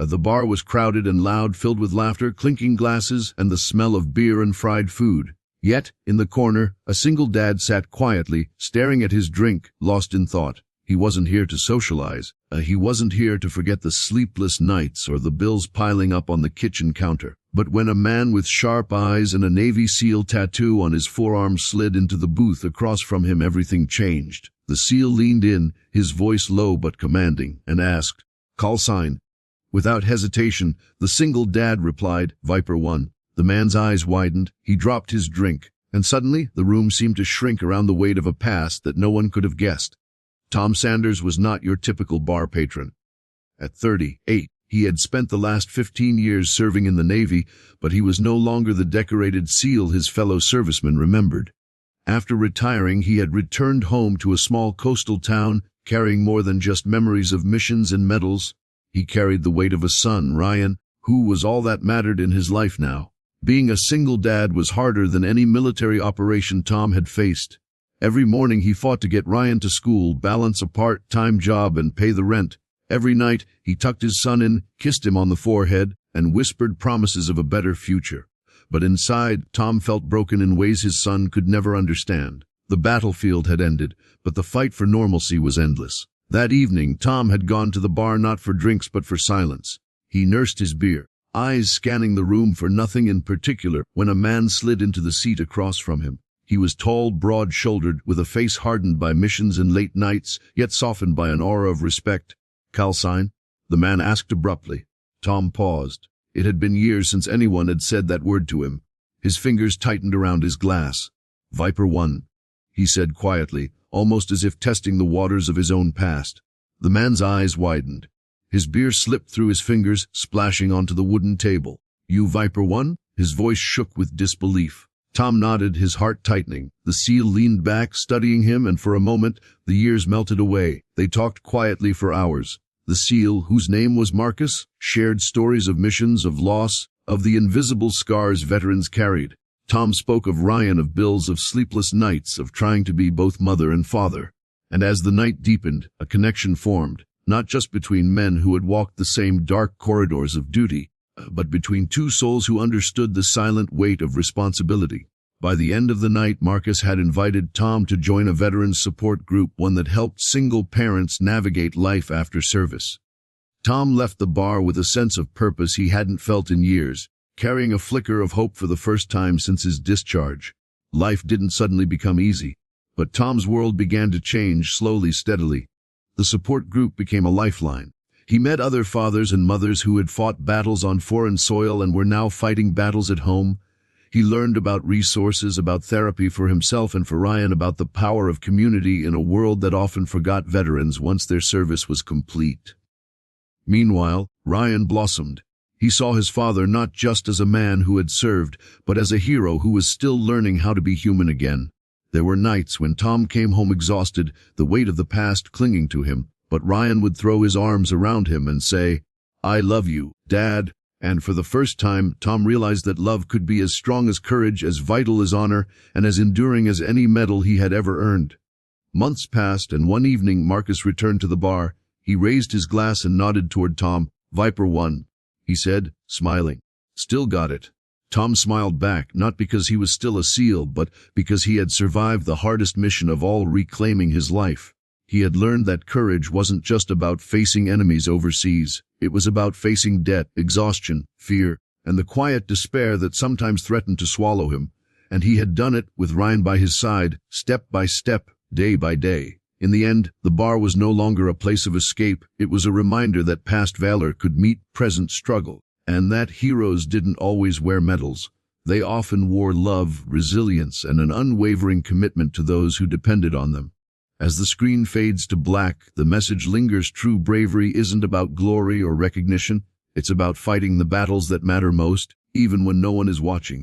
The bar was crowded and loud, filled with laughter, clinking glasses, and the smell of beer and fried food. Yet, in the corner, a single dad sat quietly, staring at his drink, lost in thought. He wasn't here to socialize. He wasn't here to forget the sleepless nights or the bills piling up on the kitchen counter. But when a man with sharp eyes and a Navy SEAL tattoo on his forearm slid into the booth across from him, everything changed. The SEAL leaned in, his voice low but commanding, and asked, "Call sign." Without hesitation, the single dad replied, "Viper 1. The man's eyes widened, he dropped his drink, and suddenly the room seemed to shrink around the weight of a past that no one could have guessed. Tom Sanders was not your typical bar patron. At 38, he had spent the last 15 years serving in the Navy, but he was no longer the decorated SEAL his fellow servicemen remembered. After retiring, he had returned home to a small coastal town, carrying more than just memories of missions and medals. He carried the weight of a son, Ryan, who was all that mattered in his life now. Being a single dad was harder than any military operation Tom had faced. Every morning he fought to get Ryan to school, balance a part-time job, and pay the rent. Every night he tucked his son in, kissed him on the forehead, and whispered promises of a better future. But inside, Tom felt broken in ways his son could never understand. The battlefield had ended, but the fight for normalcy was endless. That evening, Tom had gone to the bar not for drinks but for silence. He nursed his beer, eyes scanning the room for nothing in particular, when a man slid into the seat across from him. He was tall, broad-shouldered, with a face hardened by missions and late nights, yet softened by an aura of respect. "Call sign?" the man asked abruptly. Tom paused. It had been years since anyone had said that word to him. His fingers tightened around his glass. "Viper 1, he said quietly, almost as if testing the waters of his own past. The man's eyes widened. His beer slipped through his fingers, splashing onto the wooden table. "You Viper 1? His voice shook with disbelief. Tom nodded, his heart tightening. The SEAL leaned back, studying him, and for a moment, the years melted away. They talked quietly for hours. The SEAL, whose name was Marcus, shared stories of missions, of loss, of the invisible scars veterans carried. Tom spoke of Ryan, of bills, of sleepless nights, of trying to be both mother and father. And as the night deepened, a connection formed, not just between men who had walked the same dark corridors of duty, but between two souls who understood the silent weight of responsibility. By the end of the night, Marcus had invited Tom to join a veterans support group, one that helped single parents navigate life after service. Tom left the bar with a sense of purpose he hadn't felt in years, carrying a flicker of hope for the first time since his discharge. Life didn't suddenly become easy, but Tom's world began to change slowly, steadily. The support group became a lifeline. He met other fathers and mothers who had fought battles on foreign soil and were now fighting battles at home. He learned about resources, about therapy for himself and for Ryan, about the power of community in a world that often forgot veterans once their service was complete. Meanwhile, Ryan blossomed. He saw his father not just as a man who had served, but as a hero who was still learning how to be human again. There were nights when Tom came home exhausted, the weight of the past clinging to him, but Ryan would throw his arms around him and say, "I love you, Dad." And for the first time, Tom realized that love could be as strong as courage, as vital as honor, and as enduring as any medal he had ever earned. Months passed, and one evening Marcus returned to the bar. He raised his glass and nodded toward Tom. "Viper 1, he said, smiling. "Still got it." Tom smiled back, not because he was still a SEAL, but because he had survived the hardest mission of all, reclaiming his life. He had learned that courage wasn't just about facing enemies overseas. It was about facing debt, exhaustion, fear, and the quiet despair that sometimes threatened to swallow him. And he had done it, with Ryan by his side, step by step, day by day. In the end, the bar was no longer a place of escape. It was a reminder that past valor could meet present struggle, and that heroes didn't always wear medals. They often wore love, resilience, and an unwavering commitment to those who depended on them. As the screen fades to black, the message lingers: true bravery isn't about glory or recognition. It's about fighting the battles that matter most, even when no one is watching.